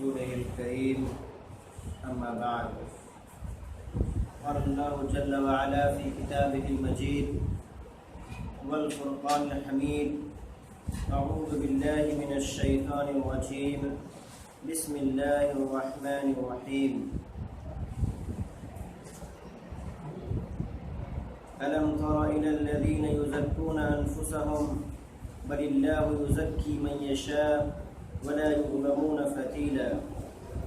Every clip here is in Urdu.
رسوله الكريم أما بعد. قال الله جل وعلا في كتابه المجيد والفرقان الحميد: أعوذ بالله من الشيطان الرجيم، بسم الله الرحمن الرحيم. ألم تر إلى الذين يزكون أنفسهم بل الله يزكي من يشاء ولا يظلمون فتيلا.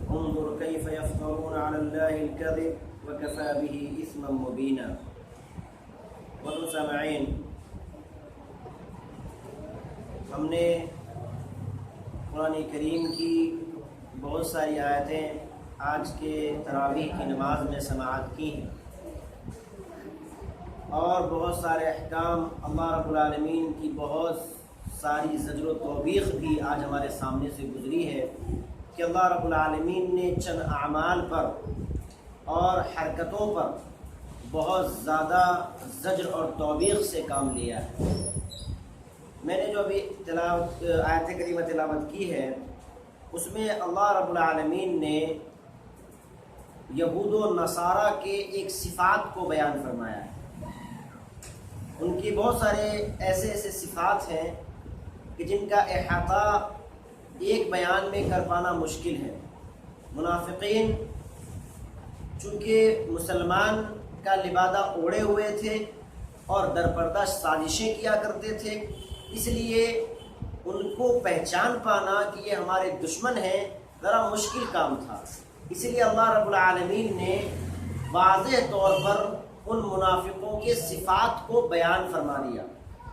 انظر كيف يفترون على الله الكذب وكفى به إثما مبينا. والمستمعين، ہم نے قرآن کریم کی بہت ساری آیتیں آج کے تراویح کی نماز میں سماعت کی ہیں، اور بہت سارے احکام اللہ رب العالمین کی بہت ساری زجر و توبیخ بھی آج ہمارے سامنے سے گزری ہے کہ اللہ رب العالمین نے چند اعمال پر اور حرکتوں پر بہت زیادہ زجر اور توبیخ سے کام لیا ہے. میں نے جو ابھی آیت کریمہ تلاوت کی ہے اس میں اللہ رب العالمین نے یہود و نصارہ کے ایک صفات کو بیان فرمایا ہے. ان کی بہت سارے ایسے صفات ہیں کہ جن کا احاطہ ایک بیان میں کر پانا مشکل ہے. منافقین چونکہ مسلمان کا لبادہ اوڑھے ہوئے تھے اور درپردہ سازشیں کیا کرتے تھے، اس لیے ان کو پہچان پانا کہ یہ ہمارے دشمن ہیں ذرا مشکل کام تھا. اس لیے اللہ رب العالمین نے واضح طور پر ان منافقوں کے صفات کو بیان فرما دیا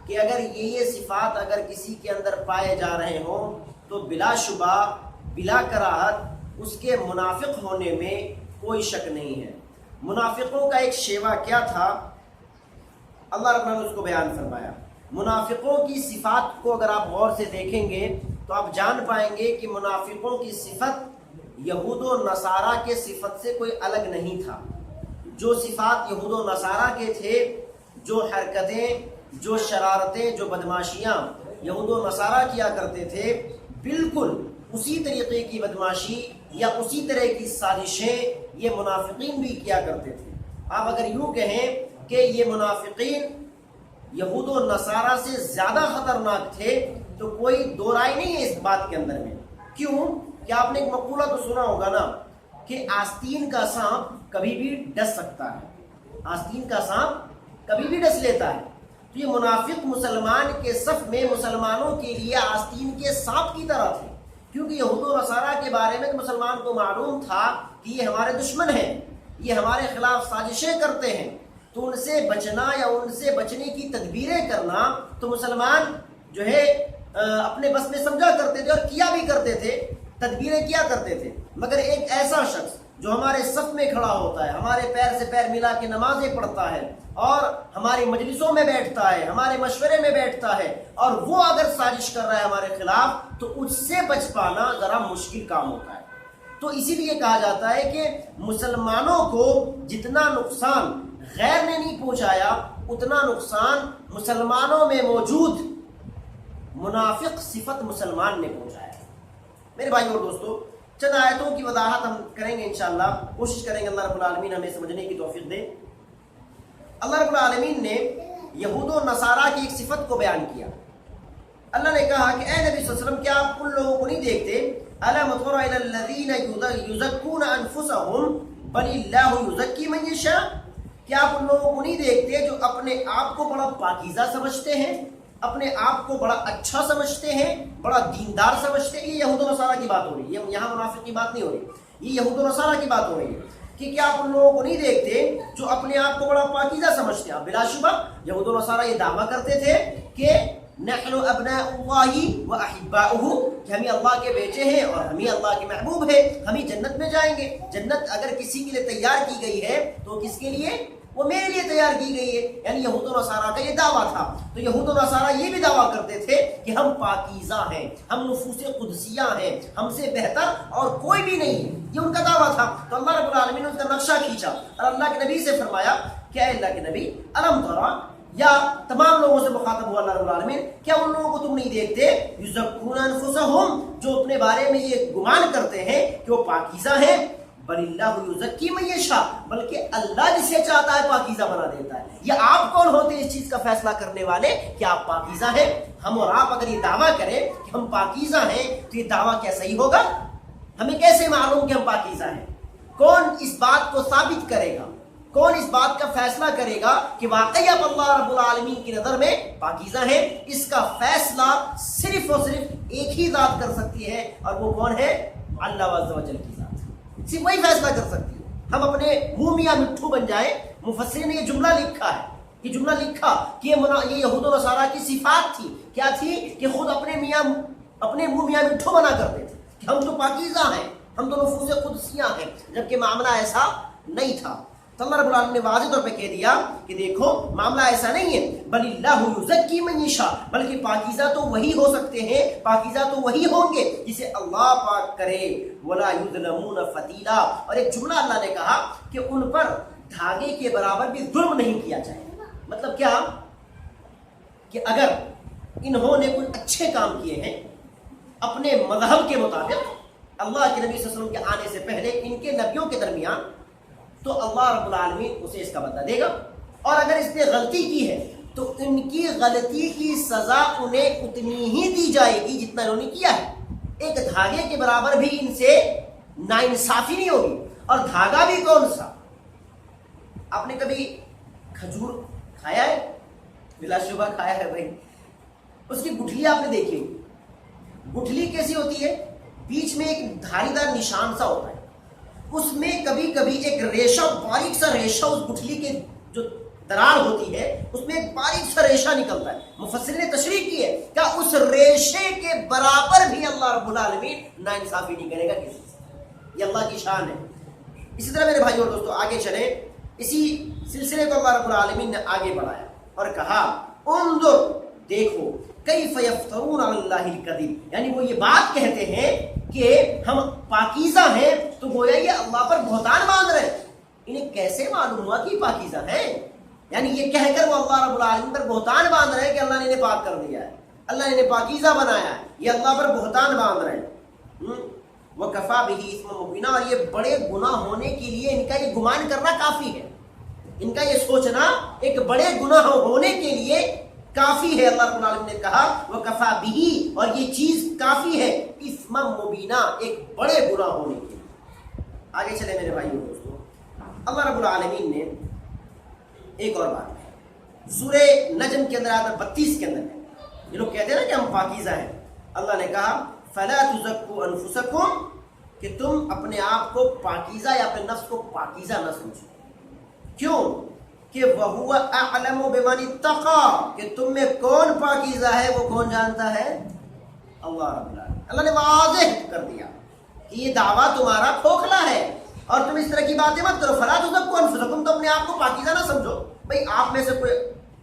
کہ اگر یہ صفات اگر کسی کے اندر پائے جا رہے ہوں تو بلا شبہ بلا کراہت اس کے منافق ہونے میں کوئی شک نہیں ہے. منافقوں کا ایک شیوا کیا تھا، اللہ رب نے اس کو بیان فرمایا. منافقوں کی صفات کو اگر آپ غور سے دیکھیں گے تو آپ جان پائیں گے کہ منافقوں کی صفت یہود و نصارہ کے صفت سے کوئی الگ نہیں تھا. جو صفات یہود و نصارہ کے تھے، جو حرکتیں، جو شرارتیں، جو بدماشیاں یہود و نصارہ کیا کرتے تھے، بالکل اسی طریقے کی بدماشی یا اسی طرح کی سازشیں یہ منافقین بھی کیا کرتے تھے. آپ اگر یوں کہیں کہ یہ منافقین یہود و نصارہ سے زیادہ خطرناک تھے تو کوئی دو رائے نہیں ہے اس بات کے اندر میں. کیوں کہ آپ نے ایک مقولہ تو سنا ہوگا نا کہ آستین کا سانپ کبھی بھی ڈس سکتا ہے، آستین کا سانپ کبھی بھی ڈس لیتا ہے. تو یہ منافق مسلمان کے صف میں مسلمانوں کے لیے آستین کے سانپ کی طرح تھے، کیونکہ یہود و نصارہ کے بارے میں مسلمان کو معلوم تھا کہ یہ ہمارے دشمن ہیں، یہ ہمارے خلاف سازشیں کرتے ہیں. تو ان سے بچنا یا ان سے بچنے کی تدبیریں کرنا تو مسلمان جو ہے اپنے بس میں سمجھا کرتے تھے اور کیا بھی کرتے تھے، تدبیریں کیا کرتے تھے. مگر ایک ایسا شخص جو ہمارے صف میں کھڑا ہوتا ہے، ہمارے پیر سے پیر ملا کے نمازیں پڑھتا ہے اور ہماری مجلسوں میں بیٹھتا ہے، ہمارے مشورے میں بیٹھتا ہے، اور وہ اگر سازش کر رہا ہے ہمارے خلاف تو اس سے بچ پانا ذرا مشکل کام ہوتا ہے. تو اسی لیے کہا جاتا ہے کہ مسلمانوں کو جتنا نقصان غیر نے نہیں پہنچایا اتنا نقصان مسلمانوں میں موجود منافق صفت مسلمان نے پہنچایا. میرے بھائیو اور دوستو، چند آیتوں کی وضاحت ہم کریں گے انشاءاللہ. کوشش کریں گے اللہ رب العالمین ہمیں سمجھنے کی توفیق دے. اللہ رب العالمین نے یہود و نصارہ کی ایک صفت کو بیان کیا. اللہ نے کہا کہ اے نبی صلی اللہ علیہ وسلم، کیا آپ ان لوگوں کو نہیں دیکھتے أَلَمْ تَرَ إِلَى الَّذِينَ يُزَكُّونَ أَنفُسَهُمْ بَلِ اللَّهُ يُزَكِّي مَن يَشَاءُ. کیا آپ ان لوگوں کو نہیں دیکھتے جو اپنے آپ کو بڑا پاکیزہ سمجھتے ہیں، اپنے آپ کو بڑا اچھا سمجھتے ہیں، بڑا دیندار سمجھتے ہیں؟ یہ یہود و نصارہ کی بات ہو رہی ہے، یہاں منافق کی بات نہیں ہو رہی، یہ یہود و نصارہ کی بات ہو رہی ہے کہ کیا آپ ان لوگوں کو نہیں دیکھتے جو اپنے آپ کو بڑا پاکیزہ سمجھتے ہیں. بلا شبہ یہود و نصارہ یہ دعویٰ کرتے تھے کہ نحن ابناء اللہ و احباؤہ، کہ ہم اللہ کے بیٹے ہیں اور ہم اللہ کے محبوب ہیں، ہم جنت میں جائیں گے. جنت اگر کسی کے لیے تیار کی گئی ہے تو کس کے لیے؟ وہ میرے لیے تیار کی گئی ہے. یعنی یہود و نصارہ کا یہ دعویٰ تھا. تو یہود و نصارہ یہ بھی دعویٰ کرتے تھے کہ ہم پاکیزہ ہیں، ہم نفوس قدسیہ ہیں، ہم سے بہتر اور کوئی بھی نہیں ہے، یہ ان کا دعویٰ تھا. تو اللہ رب العالمین نے اس کا نقشہ کھینچا اور اللہ کے نبی سے فرمایا کہ اے اللہ کے نبی، الم ترا، یا تمام لوگوں سے مخاطب ہوا اللہ رب العالمین، کیا ان لوگوں کو تم نہیں دیکھتے یزکون انفسہم، جو اپنے بارے میں یہ گمان کرتے ہیں کہ وہ پاکیزہ ہیں، بل اللہ یزکی من یشاء، بلکہ اللہ جسے چاہتا ہے پاکیزہ بنا دیتا ہے۔ یہ آپ کون ہوتے ہیں اس چیز کا فیصلہ کرنے والے کہ آپ پاکیزہ ہیں؟ ہم اور آپ اگر یہ دعویٰ کریں کہ ہم پاکیزہ ہیں تو یہ دعویٰ کیا صحیح ہوگا؟ ہمیں کیسے معلوم کہ ہم پاکیزہ ہیں؟ کون اس بات کو ثابت کرے گا؟ کون اس بات کا فیصلہ کرے گا کہ واقعی آپ اللہ رب العالمین کی نظر میں پاکیزہ ہیں؟ اس کا فیصلہ صرف اور صرف ایک ہی ذات کر سکتی ہے، اور وہ کون ہے؟ اللہ عز و جل کی ذات، صرف وہی فیصلہ کر سکتی ہے۔ ہم اپنے منہ میاں مٹھو بن جائیں۔ مفسرین نے یہ جملہ لکھا ہے، یہ جملہ لکھا کہ یہ یہود و نصارہ کی صفات تھی، کیا تھی؟ کہ خود اپنے منہ میاں مٹھو بنا کرتے تھے کہ ہم تو پاکیزہ ہیں، ہم تو نفوس قدسیاں ہیں، جبکہ معاملہ ایسا نہیں تھا۔ تو اللہ رب العالمین نے واضح طور پہ کہہ دیا کہ دیکھو معاملہ ایسا نہیں ہے، بل اللہ یزکی من یشاء، بلکہ پاکیزہ تو وہی ہو سکتے ہیں، پاکیزہ تو وہی ہوں گے جسے اللہ پاک کرے، ولا یظلمون فتیلا۔ اور ایک جملہ اللہ نے کہا کہ ان پر دھاگے کے برابر بھی ظلم نہیں کیا جائے۔ مطلب کیا؟ کہ اگر انہوں نے کوئی اچھے کام کیے ہیں اپنے مذہب کے مطابق اللہ کے نبی صلی اللہ علیہ وسلم کے آنے سے پہلے ان کے نبیوں کے درمیان، تو اللہ رب العالمین اسے اس کا بدلہ دے گا، اور اگر اس نے غلطی کی ہے تو ان کی غلطی کی سزا انہیں اتنی ہی دی جائے گی جتنا انہوں نے کیا ہے۔ ایک دھاگے کے برابر بھی ان سے ناانصافی نہیں ہوگی۔ اور دھاگا بھی کون سا؟ آپ نے کبھی کھجور کھایا ہے؟ بلا شبہ کھایا ہے بھائی۔ اس کی گٹھلی آپ نے دیکھی ہوگی، گٹھلی کیسی ہوتی ہے؟ بیچ میں ایک دھاری دار نشان سا ہوتا ہے، اس میں کبھی کبھی ایک ریشہ، باریک سا ریشہ، اس گٹھلی کے جو درار ہوتی ہے اس میں ایک باریک سا ریشہ نکلتا ہے۔ مفسرین نے تشریح کی ہے کہ اس ریشے کے برابر بھی اللہ رب العالمین ناانصافی نہیں کرے گا کسی سے۔ یہ اللہ کی شان ہے۔ اسی طرح میرے بھائیو اور دوستو آگے چلیں، اسی سلسلے کو اللہ رب العالمین نے آگے بڑھایا اور کہا انظر، دیکھو، کیف یفترون علی اللہ الکذب، یعنی وہ یہ بات کہتے ہیں کہ ہم پاکیزہ ہیں تو گویا یہ اللہ پر بہتان باندھ رہے ہیں۔ انہیں کیسے معلوم ہوا کہ پاکیزہ ہیں؟ یعنی یہ کہہ کر وہ اللہ رب العالمین پر بہتان باندھ رہے ہیں کہ اللہ نے انہیں پاک کر دیا ہے، اللہ نے انہیں پاکیزہ بنایا ہے، یہ اللہ پر بہتان باندھ رہے ہیں۔ وَكَفَى بِهِ اِثْمًا مُبِينًا، اور یہ بڑے گناہ ہونے کے لیے ان کا یہ گمان کرنا کافی ہے، ان کا یہ سوچنا ایک بڑے گناہ ہونے کے لیے کافی ہے۔ اللہ رب العالمین نے کہا وَكَفَى بِهِ، اور یہ چیز کافی ہے، اِثْمًا مُبِينًا، ایک بڑے گناہ ہونے کے لیے۔ آگے چلے میرے بھائیو دوستو، اللہ رب العالمین نے ایک اور بات ہے سورہ نجم کے اندر آیت 32 کے اندر ہے، یہ لوگ کہتے ہیں نا کہ ہم پاکیزہ ہیں، اللہ نے کہا فَلَا تُزَكُّوا أَنفُسَكُمْ، کہ تم اپنے آپ کو پاکیزہ یا اپنے نفس کو پاکیزہ نہ سمجھو۔ کیوں؟ کہ وَهُوَ أَعْلَمُ بِمَنِ اتَّقَىٰ، کہ تم میں کون پاکیزہ ہے وہ کون جانتا ہے؟ اللہ رب العالمین۔ اللہ نے واضح کر دیا کہ یہ دعویٰ تمہارا کھوکھلا ہے اور تم اس طرح کی باتیں مت کرو۔ فَلَا تُزَكُّوا أَنفُسَكُمْ، تو اپنے آپ کو پاکیزہ نہ سمجھو۔ بھائی آپ میں سے کوئی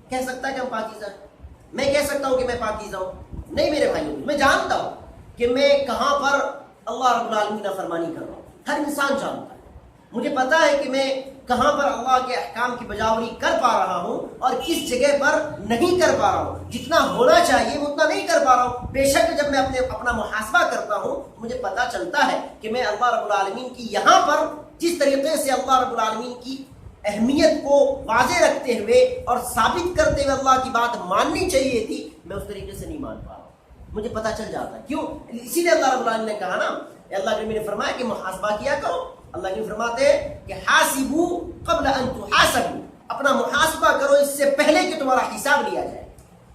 کہہ سکتا ہے کہ ہم پاکیزہ ہیں؟ میں کہہ سکتا ہوں کہ میں پاکیزہ ہوں؟ نہیں میرے بھائیوں، میں جانتا ہوں کہ میں کہاں پر اللہ رب العالمین کی نافرمانی کر رہا ہوں، ہر انسان جانتا ہے۔ مجھے پتا ہے کہ میں کہاں پر اللہ کے احکام کی بجاوری کر پا رہا ہوں اور کس جگہ پر نہیں کر پا رہا ہوں، جتنا ہونا چاہیے وہ اتنا نہیں کر پا رہا ہوں۔ بے شک جب میں اپنا محاسبہ کرتا ہوں مجھے پتا چلتا ہے کہ میں اللہ رب العالمین کی یہاں پر جس طریقے سے اللہ رب العالمین کی اہمیت کو واضح رکھتے ہوئے اور ثابت کرتے ہوئے اللہ کی بات ماننی چاہیے تھی، میں اس طریقے سے نہیں مان پا رہا ہوں، مجھے پتا چل جاتا ہے۔ کیوں؟ اسی لیے اللہ رب العالمین نے کہا نا، اللہ کے نبی نے فرمایا کہ محاسبہ کیا کرو۔ اللہ کے فرماتے ہیں کہ حاسبو قبل ان تحاسبو، اپنا محاسبہ کرو اس سے پہلے کہ تمہارا حساب لیا جائے۔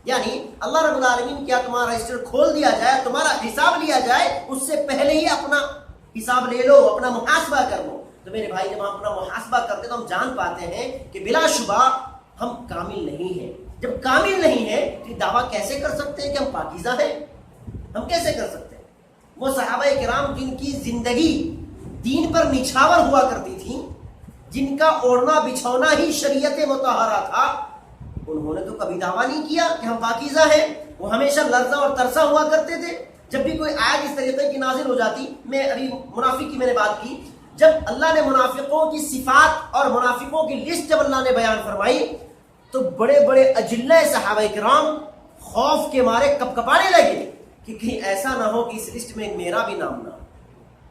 یعنی اللہ رب العالمین کیا تمہارا رجسٹر کھول دیا جائے، تمہارا حساب لیا جائے، اس سے پہلے ہی اپنا حساب لے لو، اپنا محاسبہ کر لو۔ تو میرے بھائی جب ہم اپنا محاسبہ کرتے تو ہم جان پاتے ہیں کہ بلا شبہ ہم کامل نہیں ہیں۔ جب کامل نہیں ہے تو یہ دعویٰ کیسے کر سکتے ہیں کہ ہم پاکیزہ ہیں؟ ہم کیسے کر سکتے ہیں؟ وہ صحابہ کرام جن کی زندگی دین پر نچھاور ہوا کرتی تھی، جن کا اوڑھنا بچھونا ہی شریعت مطہرہ تھا، انہوں نے تو کبھی دعویٰ نہیں کیا کہ ہم پاکیزہ ہیں۔ وہ ہمیشہ لرزہ اور ترسا ہوا کرتے تھے جب بھی کوئی آیت اس طریقے کی نازل ہو جاتی۔ میں ابھی منافق کی میں نے بات کی، جب اللہ نے منافقوں کی صفات اور منافقوں کی لسٹ جب اللہ نے بیان فرمائی تو بڑے بڑے اجلہ صحابہ کرام خوف کے مارے کپ کپانے لگے کہ کہیں ایسا نہ ہو کہ اس لسٹ میں میرا بھی نام نہ ہو۔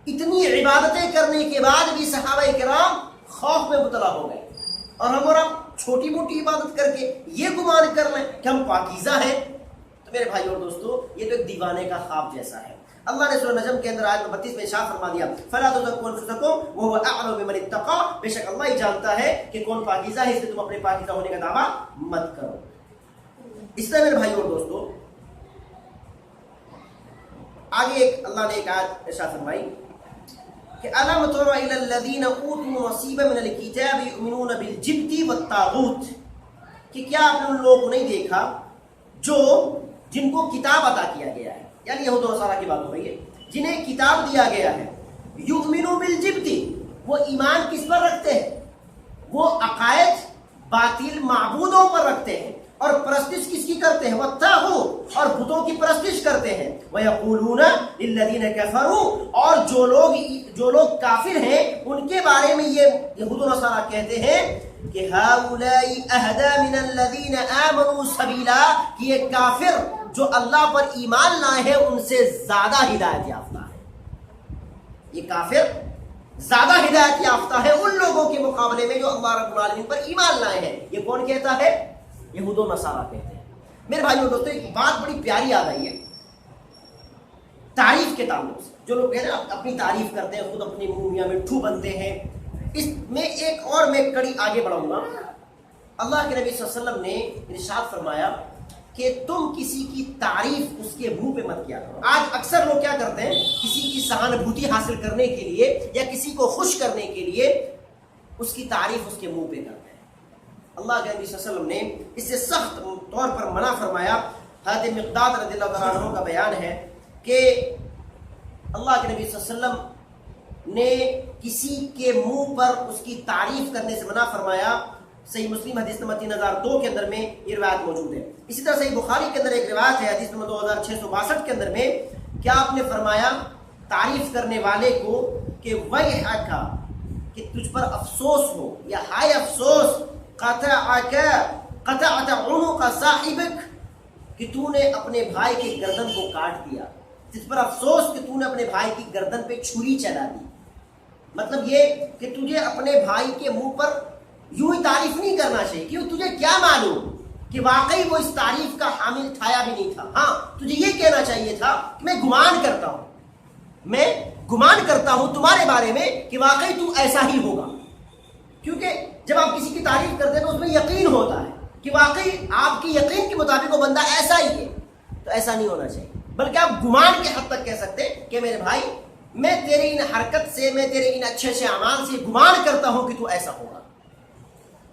اتنی عبادتیں کرنے کے بعد بھی صحابہ کرام خوف میں مبتلا ہو گئے، اور ہم چھوٹی موٹی عبادت کر کے یہ گمان کر لیں کہ ہم پاکیزہ ہیں۔ تو میرے بھائی اور دوستو، یہ تو ایک دیوانے کا خواب جیسا ہے۔ اللہ نے سورہ نجم کے اندر آیت 32 میں ارشاد فرما دیا، فَلَا تُزَكُّوا أَنفُسَكُمْ وَهُوَ أَعْلَمُ بِمَنِ اتَّقَىٰ، بے شک اللہ ہی جانتا ہے کہ کون پاکیزہ ہے، اس لیے تم اپنے پاکیزہ ہونے کا دعویٰ مت کرو۔ اس طرح میرے بھائی اور دوستو، آگے اللہ نے ایک آیت ارشاد فرمائی کہ أَلَمْ تَرَ إِلَى الَّذِينَ أُوتُوا نَصِيبًا مِنَ الْكِتَابِ يُؤْمِنُونَ بِالْجِبْتِ وَالطَّاغُوتِ، کہ کیا آپ نے ان لوگوں کو نہیں دیکھا جو جن کو کتاب عطا کیا گیا ہے، یعنی یہود و نصارہ کی بات ہو رہی ہے، جنہیں کتاب دیا گیا ہے، یؤمنون بالجبت، وہ ایمان کس پر رکھتے ہیں؟ وہ عقائد باطل معبودوں پر رکھتے ہیں، اور پرستش کس کی کرتے ہیں؟ والطاغوت، اور بتوں کی پرستش کرتے ہیں۔ وَيَقُولُونَ لِلَّذِينَ كَفَرُوا، اور جو لوگ کافر ہیں ان کے بارے میں یہ یہود و نصارہ کہتے ہیں کہ هَؤُلَاءِ أَهْدَىٰ مِنَ الَّذِينَ آمَنُوا سَبِيلًا، کہ یہ کافر جو اللہ پر ایمان لائے ہیں ان سے زیادہ ہدایت یافتہ ہے۔ یہ کافر زیادہ ہدایت یافتہ ہے ان لوگوں کے مقابلے میں جو اللہ رب العالمین پر ایمان لائے ہیں۔ یہ کون کہتا ہے؟ یہود و نصارہ کہتے ہیں۔ میرے بھائیو دوستو، ایک بات بڑی پیاری یاد آئی ہے تعریف کے تعلق سے۔ جو لوگ کہتے ہیں اپنی تعریف کرتے ہیں، خود اپنی منہ میاں مٹھو بنتے ہیں، اس میں ایک اور میں کڑی آگے بڑھاؤں گا۔ اللہ کے نبی صلی اللہ علیہ وسلم نے ارشاد فرمایا کہ تم کسی کی تعریف اس کے منہ پہ مت کیا کرو۔ آج اکثر لوگ کیا کرتے ہیں، کسی کی سہانبھوتی حاصل کرنے کے لیے یا کسی کو خوش کرنے کے لیے اس کی تعریف اس کے منہ پہ کرتے ہیں۔ اللہ کے نبی صلی اللہ علیہ وسلم نے اس سے سخت طور پر منع فرمایا۔ حضرت مقداد رضی اللہ عنہ کا بیان ہے کہ اللہ کے نبی صلی اللہ علیہ وسلم نے کسی کے منہ پر اس کی تعریف کرنے سے منع فرمایا۔ صحیح مسلم حدیث نمبر 3002 کے اندر میں یہ روایت موجود ہے۔ اسی طرح صحیح بخاری کے اندر ایک روایت ہے حدیث نمبر 2662 کے اندر میں، کیا آپ نے فرمایا تعریف کرنے والے کو کہ ویحک، کہ تجھ پر افسوس ہو، یا ہائے افسوس، قطعت عنق صاحبک، کہ تو نے اپنے بھائی کی گردن کو کاٹ دیا۔ جس پر افسوس کہ تو نے اپنے بھائی کی گردن پہ چھری چلا دی۔ مطلب یہ کہ تجھے اپنے بھائی کے منہ پر یوں ہی تعریف نہیں کرنا چاہیے، کیوں تجھے کیا معلوم کہ واقعی وہ اس تعریف کا حامل تھا بھی نہیں تھا۔ ہاں، تجھے یہ کہنا چاہیے تھا کہ میں گمان کرتا ہوں تمہارے بارے میں کہ واقعی تو ایسا ہی ہوگا، کیونکہ جب آپ کسی کی تعریف کرتے ہیں تو اس میں یقین ہوتا ہے کہ واقعی آپ کی یقین کے مطابق وہ بندہ ایسا ہی ہے۔ تو ایسا نہیں ہونا چاہیے، بلکہ آپ گمان کے حد تک کہہ سکتے ہیں کہ میرے بھائی، میں تیری ان حرکت سے، میں تیرے ان اچھے اچھے اعمال سے گمان کرتا ہوں کہ تو ایسا ہوگا،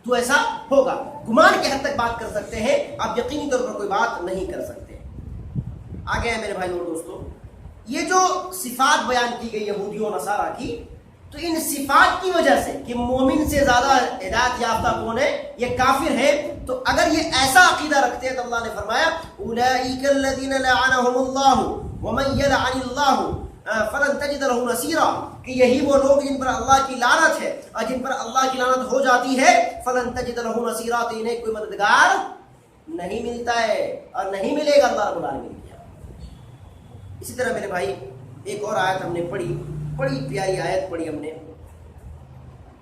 تو ایسا ہوگا۔ گمان کے حد تک بات کر سکتے ہیں، آپ یقینی طور پر کوئی بات نہیں کر سکتے۔ آگے ہیں میرے بھائی اور دوستو، یہ جو صفات بیان کی گئی یہودیوں اور نصارہ کی، تو ان صفات کی وجہ سے کہ مومن سے زیادہ ہدایت یافتہ کون ہے؟ یہ کافر ہیں۔ تو اگر یہ ایسا عقیدہ رکھتے ہیں تو اللہ نے فرمایا اولئک الذین لعنہم اللہ ومن یلعن اللہ فلن تجد له نصیرا، کہ یہی وہ لوگ جن پر اللہ کی لعنت ہے، اور جن پر اللہ کی لعنت ہو جاتی ہے فلن تجد له نصیرا، تو انہیں کوئی مددگار نہیں ملتا ہے اور نہیں ملے گا اللہ رب العالمین کی۔ اسی طرح میرے بھائی ایک اور آیت ہم نے پڑھی، بڑی پیاری آیت پڑھی ہم نے،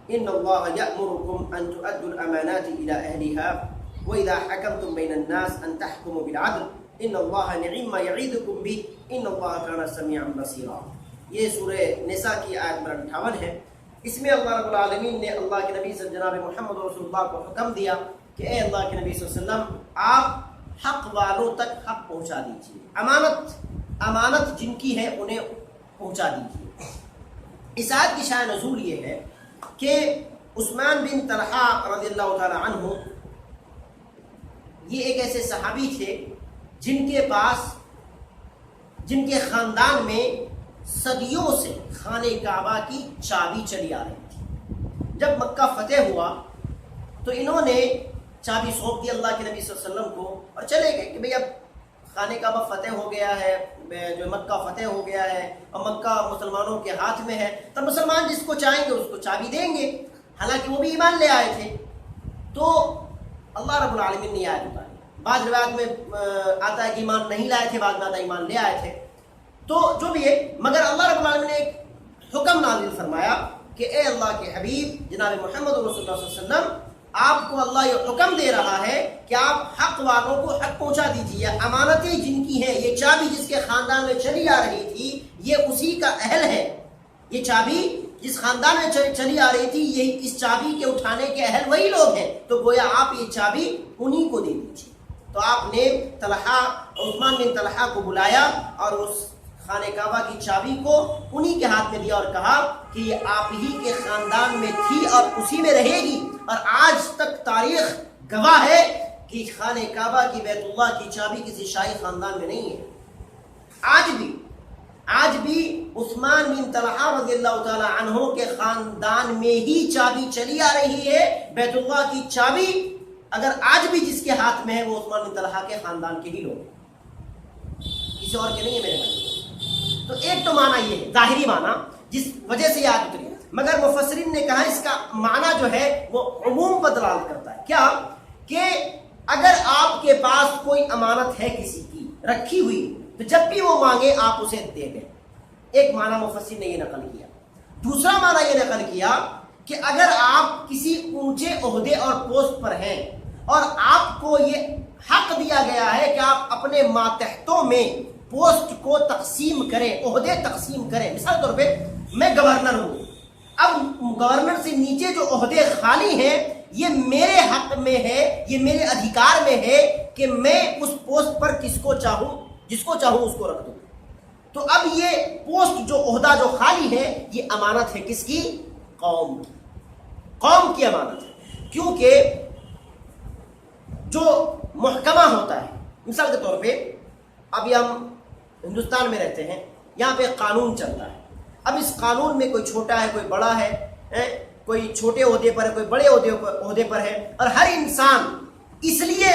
ان اللہ یأمرکم ان تؤدوا الامانات الى اہلها واذا حکمتم بین الناس ان تحکموا بالعدل ان اللہ نعم ما یعظکم به ان اللہ کان سمیعا بصیرا۔ یہ سورہ نساء کی آیت نمبر 58 ہے۔ اس میں اللہ رب العالمین نے اللہ کے نبی صلی جناب محمد رسول اللہ کو حکم دیا کہ اے اللہ کے نبی صلی اللہ علیہ وسلم، آپ حق والوں تک حق پہنچا دیجیے، امانت جن کی ہے انہیں پہنچا دیجیے۔ اس آیت کی شان نزول یہ ہے کہ عثمان بن طلحہ رضی اللہ تعالی عنہ، یہ ایک ایسے صحابی تھے جن کے خاندان میں صدیوں سے خانہ کعبہ کی چابی چلی آ رہی تھی۔ جب مکہ فتح ہوا تو انہوں نے چابی سونپ دی اللہ کے نبی صلی اللہ علیہ وسلم کو اور چلے گئے کہ بھئی اب خانہ کعبہ فتح ہو گیا ہے، جو مکہ فتح ہو گیا ہے اور مکہ مسلمانوں کے ہاتھ میں ہے، تب مسلمان جس کو چاہیں گے اس کو چابی دیں گے۔ حالانکہ وہ بھی ایمان لے آئے تھے۔ تو اللہ رب العالمین نے یہ آیت اتاری. بعض روایت میں آتا ہے کہ ایمان نہیں لائے تھے، بعض میں آتا ہے ایمان لے آئے تھے. تو جو بھی ہے، مگر اللہ رب العالمین نے ایک حکم نازل فرمایا کہ اے اللہ کے حبیب جناب محمد رسول اللہ صلی اللہ علیہ وسلم، آپ کو اللہ یہ حکم دے رہا ہے کہ آپ حق والوں کو حق پہنچا دیجیے. امانتیں جن کی ہیں، یہ چابی جس کے خاندان میں چلی آ رہی تھی یہ اسی کا اہل ہے. یہ چابی جس خاندان میں چلی آ رہی تھی، یہ اس چابی کے اٹھانے کے اہل وہی لوگ ہیں. تو گویا آپ یہ چابی انہی کو دے دیجیے. تو آپ نے طلحہ، عثمان بن طلحہ کو بلایا اور اس خانہ کعبہ کی چابی کو انہی کے ہاتھ میں دیا اور کہا کہ یہ آپ ہی کے خاندان میں تھی اور اسی میں رہے گی. اور آج تک تاریخ گواہ ہے کہ خانہ کعبہ کی، بیت اللہ کی چابی کسی شاہی خاندان میں نہیں ہے. آج بھی عثمان بن طلحہ رضی اللہ تعالی عنہ کے خاندان میں ہی چابی چلی آ رہی ہے. بیت اللہ کی چابی اگر آج بھی جس کے ہاتھ میں ہے وہ عثمان بن طلحہ کے خاندان کے ہی لوگ ہیں، کسی اور کے نہیں ہے میرے بھائی. تو ایک تو معنی یہ ہے، ظاہری معنی جس وجہ سے یاد اتری. مگر مفسرین نے کہا اس کا معنی جو ہے وہ عموم پر دلالت کرتا ہے. کیا کہ اگر آپ کے پاس کوئی امانت ہے کسی کی رکھی ہوئی تو جب بھی وہ مانگے آپ اسے دے دیں. ایک معنی مفسر نے یہ نقل کیا. دوسرا معنی یہ نقل کیا کہ اگر آپ کسی اونچے عہدے اور پوسٹ پر ہیں اور آپ کو یہ حق دیا گیا ہے کہ آپ اپنے ماتحتوں میں پوسٹ کو تقسیم کریں، عہدے تقسیم کریں. مثال طور پہ میں گورنر ہوں، اب گورنر سے نیچے جو عہدے خالی ہیں یہ میرے حق میں ہے، یہ میرے ادھیکار میں ہے کہ میں اس پوسٹ پر جس کو چاہوں اس کو رکھ دوں. تو اب یہ پوسٹ جو عہدہ جو خالی ہے یہ امانت ہے کس کی؟ قوم کی امانت ہے. کیونکہ جو محکمہ ہوتا ہے، مثال کے طور پہ ابھی ہم ہندوستان میں رہتے ہیں، یہاں پہ قانون چلتا ہے. اب اس قانون میں کوئی چھوٹا ہے، کوئی بڑا ہے، کوئی چھوٹے عہدے پر ہے، کوئی بڑے عہدے پر ہے، اور ہر انسان اس لیے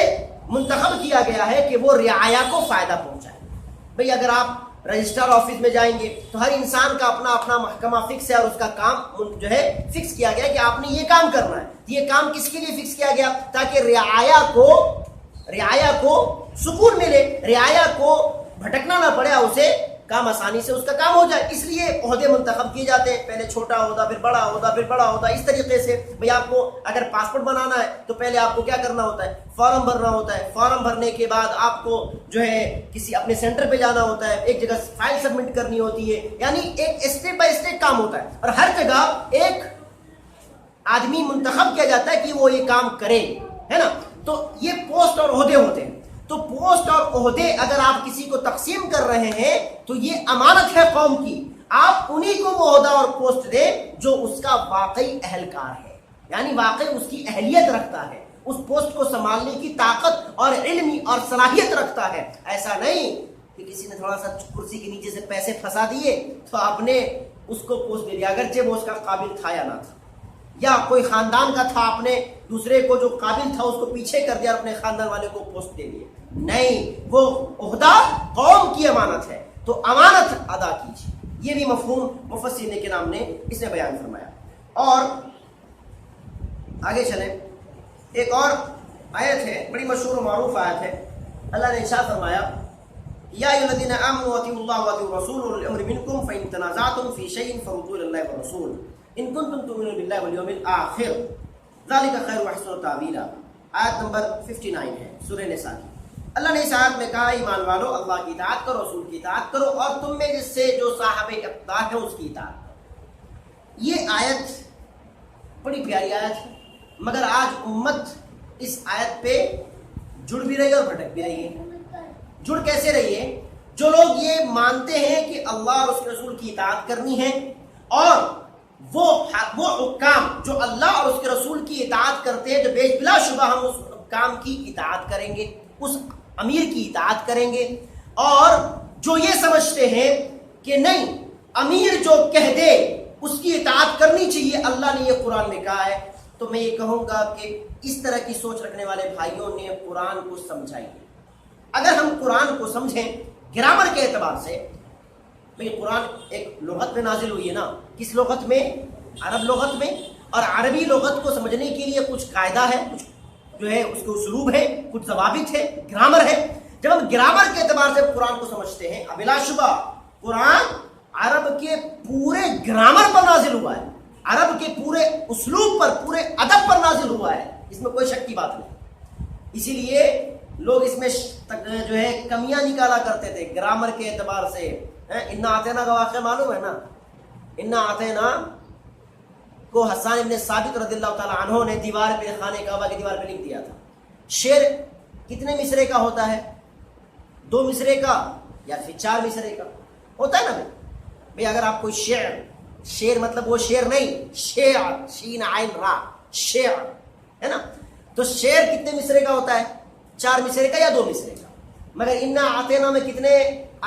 منتخب کیا گیا ہے کہ وہ رعایا کو فائدہ پہنچائے. بھئی اگر آپ رجسٹر آفس میں جائیں گے تو ہر انسان کا اپنا اپنا محکمہ فکس ہے اور اس کا کام جو ہے فکس کیا گیا کہ آپ نے یہ کام کرنا ہے. یہ کام کس کے لیے فکس کیا گیا؟ تاکہ رعایا کو سکون ملے، رعایا کو بھٹکنا نہ پڑے، اسے کام آسانی سے اس کا کام ہو جائے. اس لیے عہدے منتخب کیے جاتے ہیں، پہلے چھوٹا عہدہ، پھر بڑا عہدہ، پھر بڑا عہدہ. اس طریقے سے بھئی آپ کو اگر پاسپورٹ بنانا ہے تو پہلے آپ کو کیا کرنا ہوتا ہے؟ فارم بھرنا ہوتا ہے. فارم بھرنے کے بعد آپ کو جو ہے کسی اپنے سینٹر پہ جانا ہوتا ہے، ایک جگہ فائل سبمٹ کرنی ہوتی ہے. یعنی ایک اسٹیپ بائی اسٹیپ کام ہوتا ہے اور ہر جگہ ایک آدمی منتخب کیا جاتا ہے کہ وہ یہ کام کرے، ہے نا. تو یہ پوسٹ اور عہدے ہوتے ہیں. تو پوسٹ اور عہدے اگر آپ کسی کو تقسیم کر رہے ہیں تو یہ امانت ہے قوم کی. آپ انہی کو وہ عہدہ اور پوسٹ دیں جو اس کا واقعی اہلکار ہے، یعنی واقعی اس کی اہلیت رکھتا ہے، اس پوسٹ کو سنبھالنے کی طاقت اور علمی اور صلاحیت رکھتا ہے. ایسا نہیں کہ کسی نے تھوڑا سا کرسی کے نیچے سے پیسے پھنسا دیے تو آپ نے اس کو پوسٹ دے دیا، اگرچہ وہ اس کا قابل تھا یا نہ تھا، یا کوئی خاندان کا تھا، آپ نے دوسرے کو جو قابل تھا اس کو پیچھے کر دیا اور اپنے خاندان والے کو پوسٹ دے دیا. نہیں، وہ عہدہ قوم کی امانت ہے تو امانت ادا کیجیے. یہ بھی مفہوم مفسرین کرام نے اس میں بیان فرمایا. اور آگے چلیں، ایک اور آیت ہے، بڑی مشہور و معروف آیت ہے. اللہ نے ارشاد فرمایا یا ایھا الذین آمنوا اطیعوا اللہ واطیعوا الرسول واولی الامر منکم فإن تنازعتم فی شیء فردوہ الی اللہ والرسول ان کنتم تؤمنون باللہ والیوم الآخر ذلک خیر واحسن تأویلا. آیت نمبر 59 ہے سورہ نساء کی. اللہ نے اس آیت میں کہا ایمان والو اللہ کی اطاعت کرو، رسول کی اطاعت کرو، اور تم میں جس سے جو صاحب اقتدار ہے اس کی اطاعت کرو. یہ آیت بڑی پیاری آیت ہے، مگر آج امت اس آیت پہ جڑ بھی رہی ہے اور بھٹک بھی رہی ہے. جڑ کیسے رہی ہے؟ جو لوگ یہ مانتے ہیں کہ اللہ اور اس کے رسول کی اطاعت کرنی ہے، اور وہ حکام جو اللہ اور اس کے رسول کی اطاعت کرتے ہیں، جو بلا شبہ ہم اس کام کی اطاعت کریں گے، اس امیر کی اطاعت کریں گے. اور جو یہ سمجھتے ہیں کہ نہیں، امیر جو کہہ دے اس کی اطاعت کرنی چاہیے، اللہ نے یہ قرآن میں کہا ہے، تو میں یہ کہوں گا کہ اس طرح کی سوچ رکھنے والے بھائیوں نے قرآن کو سمجھائیے. اگر ہم قرآن کو سمجھیں گرامر کے اعتبار سے، تو یہ قرآن ایک لغت میں نازل ہوئی ہے نا. کس لغت میں؟ عرب لغت میں. اور عربی لغت کو سمجھنے کے لیے کچھ قاعدہ ہے، کچھ جو ہے اس کے اسلوب ہے، کچھ ضوابط ہے، گرامر ہے. جب ہم گرامر کے اعتبار سے قرآن کو سمجھتے ہیں، بلا شبہ قرآن عرب کے پورے گرامر پر نازل ہوا ہے، عرب کے پورے اسلوب پر، پورے ادب پر نازل ہوا ہے، اس میں کوئی شک کی بات نہیں. اسی لیے لوگ اس میں جو ہے کمیاں نکالا کرتے تھے گرامر کے اعتبار سے. انا آتینا کا واقعہ معلوم ہے نا؟ انا آتینا کو حسان ابن ثابت رضی اللہ تعالیٰ عنہ نے دیوار پہ، خانہ کعبہ کی دیوار پہ لکھ دیا تھا. شعر کتنے مصرے کا ہوتا ہے؟ 2 مصرے کا یا پھر 4 مصرے کا ہوتا ہے نا بھئی. اگر آپ کوئی شعر مطلب وہ شعر نہیں، شعر شین عین را، شعر ہے نا، تو شعر کتنے مصرے کا ہوتا ہے؟ 4 مصرے کا یا 2 مصرے کا. مگر انا آتینا میں کتنے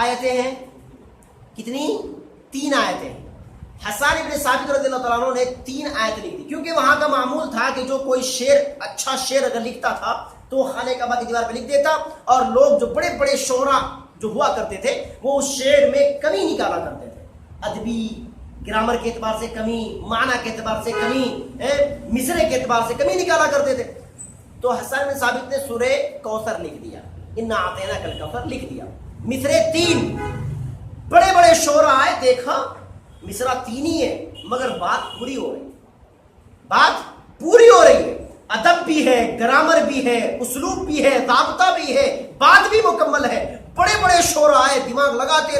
آیتیں ہیں؟ کتنی؟ 3 آیتیں ہیں. حسان ابن ثابت رضی اللہ تعالیٰ عنہ نے 3 آیتیں لکھ دی، کیونکہ وہاں کا معمول تھا کہ جو کوئی شعر، اچھا شعر اگر لکھتا تھا تو وہ خانہ کعبہ کی دیوار پہ لکھ دیتا، اور لوگ جو بڑے بڑے شعراء جو ہوا کرتے تھے وہ اس شعر میں کمی نکالا کرتے تھے، ادبی گرامر کے اعتبار سے کمی، معنی کے اعتبار سے کمی، مصرے کے اعتبار سے کمی نکالا کرتے تھے. تو حسان بن ثابت نے سورہ کوثر لکھ دیا، انا اعطیناک الکوثر لکھ دیا. مصرے 3 بڑے بڑے شعراء آئے، دیکھا مصرع 3 ہی ہے مگر بات پوری ہو رہی، بات پوری ہو رہی ہے، ادب بھی ہے، گرامر بھی ہے، اسلوب بھی ہے، ضابطہ بھی ہے، بات بھی مکمل ہے. بڑے بڑے شعراء آئے، دماغ لگاتے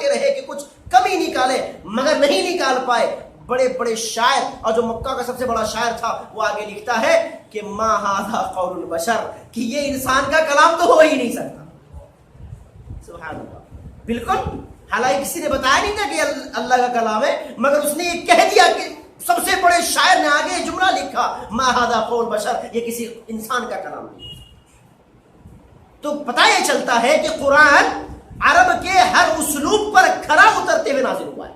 رہے کہ کچھ کمی نکالے، مگر نہیں نکال پائے. بڑے بڑے شاعر، اور جو مکہ کا سب سے بڑا شاعر تھا وہ آگے لکھتا ہے کہ ما ھذا قول البشر، کہ یہ انسان کا کلام تو ہو ہی نہیں سکتا. سبحان اللہ. بالکل، حالانکہ کسی نے بتایا نہیں تھا کہ اللہ کا کلام ہے، مگر اس نے یہ کہہ دیا کہ سب سے بڑے شاعر نے آگے جملہ لکھا، ما ھذا قول بشر، یہ کسی انسان کا کلام نہیں. تو پتہ یہ چلتا ہے کہ قرآن عرب کے ہر اسلوب پر کھرا اترتے ہوئے نازل ہوا ہے.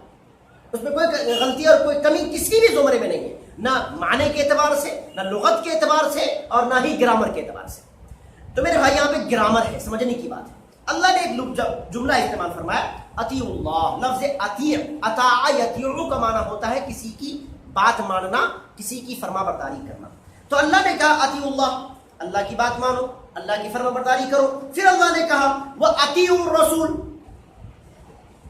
اس میں کوئی غلطی اور کوئی کمی کسی بھی زمرے میں نہیں ہے، نہ معنی کے اعتبار سے، نہ لغت کے اعتبار سے، اور نہ ہی گرامر کے اعتبار سے. تو میرے بھائی یہاں پہ گرامر ہے، سمجھنے کی بات ہے. اللہ نے ایک جملہ استعمال فرمایا، اطیع اللہ. لفظ اطیع، اطاع یطیع کا معنی ہوتا ہے کسی کی بات ماننا، کسی کی فرما برداری کرنا. تو اللہ نے کہا اطیع اللہ، اللہ کی بات مانو، اللہ کی فرما برداری کرو. پھر اللہ نے کہا وہ اطیع الرسول،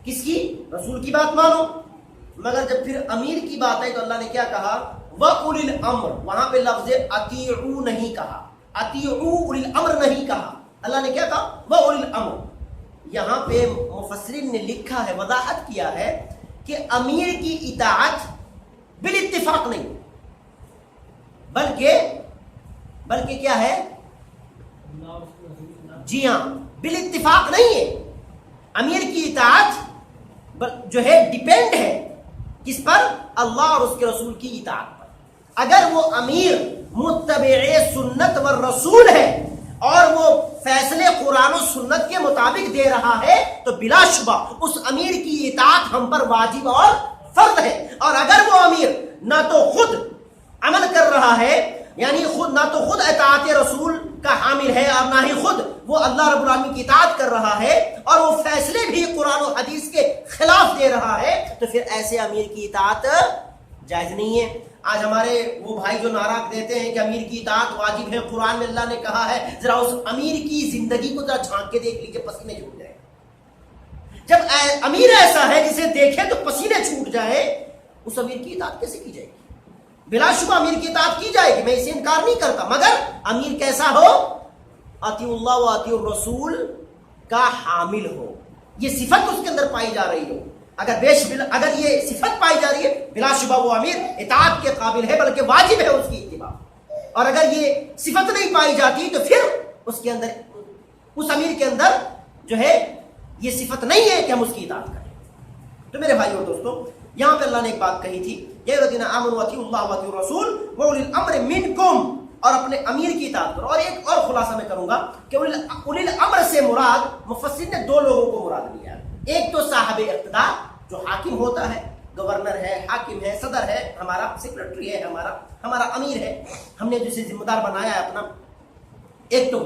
کس کی؟ رسول کی بات مانو. مگر جب پھر امیر کی بات ہے تو اللہ نے کیا کہا؟ وَأُولِي الْأَمْرِ. وہاں پہ لفظ اطیعوا نہیں کہا، اطیعوا اولی الامر نہیں کہا. اللہ نے کیا کہا؟ وَأُولِي الْأَمْرِ. یہاں پہ مفسرین نے لکھا ہے، وضاحت کیا ہے کہ امیر کی اطاعت بالاتفاق نہیں، بلکہ کیا ہے؟ جی ہاں، بالاتفاق نہیں ہے. امیر کی اطاعت جو ہے ڈیپینڈ ہے کس پر؟ اللہ اور اس کے رسول کی اطاعت پر. اگر وہ امیر متبع سنت والرسول ہے اور وہ فیصلے قرآن و سنت کے مطابق دے رہا ہے تو بلا شبہ اس امیر کی اطاعت ہم پر واجب اور فرض ہے. اور اگر وہ امیر نہ تو خود عمل کر رہا ہے، یعنی نہ تو خود اطاعت رسول کا حامل ہے، اور نہ ہی خود وہ اللہ رب العالمین کی اطاعت کر رہا ہے، اور وہ فیصلے بھی قرآن و حدیث کے خلاف دے رہا ہے، تو پھر ایسے امیر کی اطاعت جائز نہیں ہے. آج ہمارے وہ بھائی جو نعرہ دیتے ہیں کہ امیر کی اطاعت واجب ہے، قرآن میں اللہ نے کہا ہے، ذرا اس امیر کی زندگی کو ذرا جھانک کے دیکھ لیجیے، پسینے چھوٹ جائے. جب امیر ایسا ہے جسے دیکھے تو پسینے چھوٹ جائے، اس امیر کی اطاعت کیسے کی جائے گی؟ بلا شبہ امیر کی اطاعت کی جائے گی، میں اسے انکار نہیں کرتا، مگر امیر کیسا ہو؟ اطیع اللہ و اطیع الرسول کا حامل ہو، یہ صفت اس کے اندر پائی جا رہی ہو. اگر یہ صفت پائی جا رہی ہے بلا شبہ وہ امیر اطاعت کے قابل ہے، بلکہ واجب ہے اس کی اتباع. اور اگر یہ صفت نہیں پائی جاتی تو پھر اس کے اندر، اس امیر کے اندر جو ہے یہ صفت نہیں ہے کہ ہم اس کی اطاعت کریں. تو میرے بھائی اور دوستو، یہاں پہ اللہ نے ایک بات کہی تھی، یا الذین آمنوا اطیعوا اللہ واطیعوا الرسول واولی الامر منکم، اور اپنے امیر کی اطاعت کرو. اور ایک اور خلاصہ میں کروں گا کہ اولی الامر سے مراد مفسرین نے 2 لوگوں کو مراد لیا. ایک تو صاحب اقتدار جو حاکم ہوتا ہے، گورنر ہے، حاکم ہے، صدر ہے، ہمارا سیکرٹری ہے، ہمارا امیر ہے، ہم نے جسے ذمہ دار بنایا ہے اپنا. ایک تو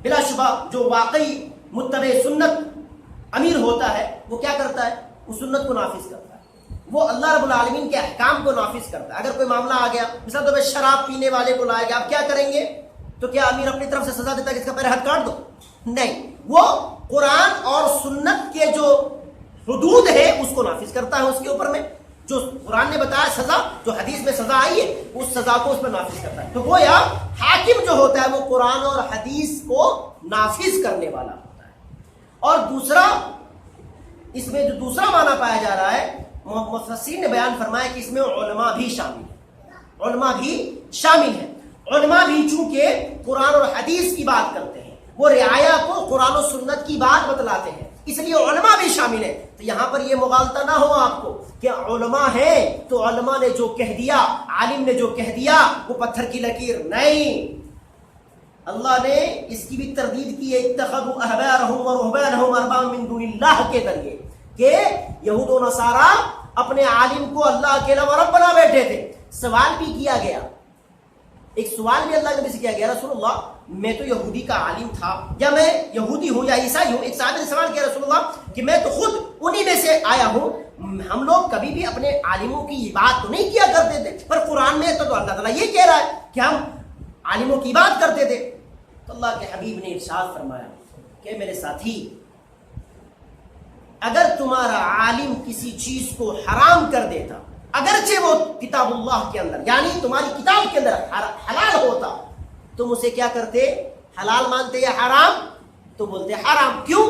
بلا شبہ جو واقعی متبع سنت امیر ہوتا ہے، وہ کیا کرتا ہے؟ وہ سنت کو نافذ کرتا ہے، وہ اللہ رب العالمین کے احکام کو نافذ کرتا ہے. اگر کوئی معاملہ آ گیا، مثلا تو شراب پینے والے کو لائے گا، آپ کیا کریں گے؟ تو کیا امیر اپنی طرف سے سزا دیتا ہے کہ اس کا پہلے ہاتھ کاٹ دو؟ نہیں، وہ قرآن اور سنت کے جو حدود ہے اس کو نافذ کرتا ہے، اس کے اوپر میں جو قرآن نے بتایا سزا، جو حدیث میں سزا آئی ہے اس سزا کو اس پر نافذ کرتا ہے۔ تو گویا حاکم جو ہوتا ہے وہ قرآن اور حدیث کو نافذ کرنے والا ہوتا ہے۔ اور دوسرا، اس میں جو دوسرا معنی پایا جا رہا ہے، مفسرین نے بیان فرمایا کہ اس میں علماء بھی شامل ہیں، علماء بھی شامل ہیں۔ علماء بھی چونکہ قرآن اور حدیث کی بات کرتے ہیں، وہ رعایا کو قرآن و سنت کی بات بتلاتے ہیں، اس لیے علماء بھی شامل ہیں۔ تو یہاں پر یہ مغالطہ نہ ہو آپ کو کہ علماء ہیں تو علماء نے جو کہہ دیا، عالم نے جو کہہ دیا وہ پتھر کی لکیر نہیں۔ اللہ نے اس کی بھی تردید کی ہے، اتخذوا احبارهم ورهبانهم اربابا من دون اللہ کے ذریعے، کہ یہود و نصارہ اپنے عالم کو اللہ کے علاوہ رب بنا بیٹھے تھے۔ سوال بھی کیا گیا، ایک سوال بھی اللہ کے نبی سے کیا گیا، رسول اللہ میں تو یہودی کا عالم تھا، یا میں یہودی ہوں یا عیسائی ہوں۔ ایک صحابی نے سوال کیا، رسول اللہ کہ میں تو خود انہی میں سے آیا ہوں، ہم لوگ کبھی بھی اپنے عالموں کی بات تو نہیں کیا کرتے تھے، پر قرآن میں تو اللہ تعالیٰ یہ کہہ رہا ہے کہ ہم عالموں کی بات کرتے تھے۔ تو اللہ کے حبیب نے ارشاد فرمایا کہ میرے ساتھی، اگر تمہارا عالم کسی چیز کو حرام کر دیتا، اگرچہ وہ کتاب اللہ کے اندر یعنی تمہاری کتاب کے اندر حلال ہوتا، تم اسے کیا کرتے؟ حلال مانتے یا حرام؟ تو بولتے حرام۔ کیوں؟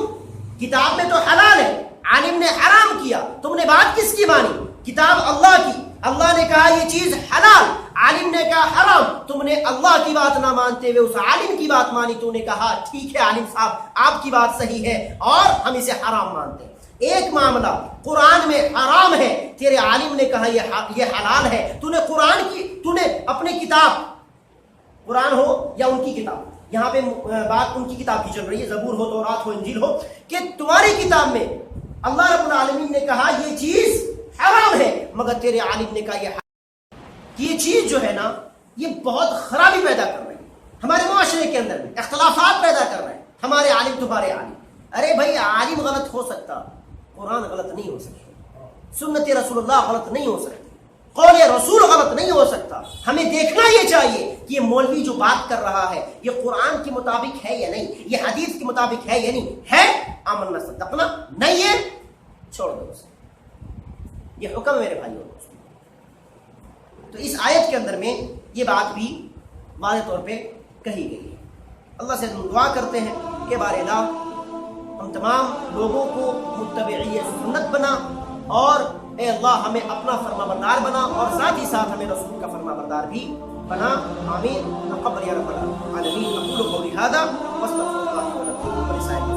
کتاب میں تو حلال ہے، عالم نے حرام کیا، تم نے بات کس کی مانی؟ کتاب اللہ کی۔ اللہ نے کہا یہ چیز حلال، عالم نے کہا حرام، تم نے اللہ کی بات نہ مانتے ہوئے اس عالم کی بات مانی، تو نے کہا ٹھیک ہے عالم صاحب آپ کی بات صحیح ہے اور ہم اسے حرام مانتے ہیں۔ ایک معاملہ قرآن میں حرام ہے، تیرے عالم نے کہا یہ حلال ہے، تو نے اپنی کتاب، قرآن ہو یا ان کی کتاب، یہاں پہ بات ان کی کتاب کی چل رہی ہے، زبور ہو، تورات ہو، انجیل ہو، کہ تمہاری کتاب میں اللہ رب العالمین نے کہا یہ چیز حرام ہے، مگر تیرے عالم نے کہا یہ حرام۔ یہ چیز جو ہے نا یہ بہت خرابی پیدا کر رہی ہے ہمارے معاشرے کے اندر، بھی اختلافات پیدا کر رہے ہیں، ہمارے عالم تمہارے عالم۔ ارے بھائی عالم غلط ہو سکتا، قرآن غلط نہیں ہو سکتا، سنت رسول اللہ غلط نہیں ہو سکتی، قول رسول غلط نہیں ہو سکتا۔ ہمیں دیکھنا یہ چاہیے کہ یہ مولوی جو بات کر رہا ہے یہ قرآن کے مطابق ہے یا نہیں، یہ حدیث کے مطابق ہے یا نہیں، ہے آمنا صدقنا، نہیں ہے چھوڑ دو اسے۔ یہ حکم ہے میرے بھائیوں۔ تو اس آیت کے اندر میں یہ بات بھی واضح طور پہ کہی گئی ہے۔ اللہ سے ہم دعا کرتے ہیں کہ بار الہ ہم تمام لوگوں کو متبعی سنت بنا، اور اے اللہ ہمیں اپنا فرما بردار بنا، اور ساتھ ہی ساتھ ہمیں رسول کا فرما بردار بھی بنا۔ آمین۔ تقبل یا رب العالمین۔ اقول قولی ھذا واستغفر اللہ ولکم ولسائر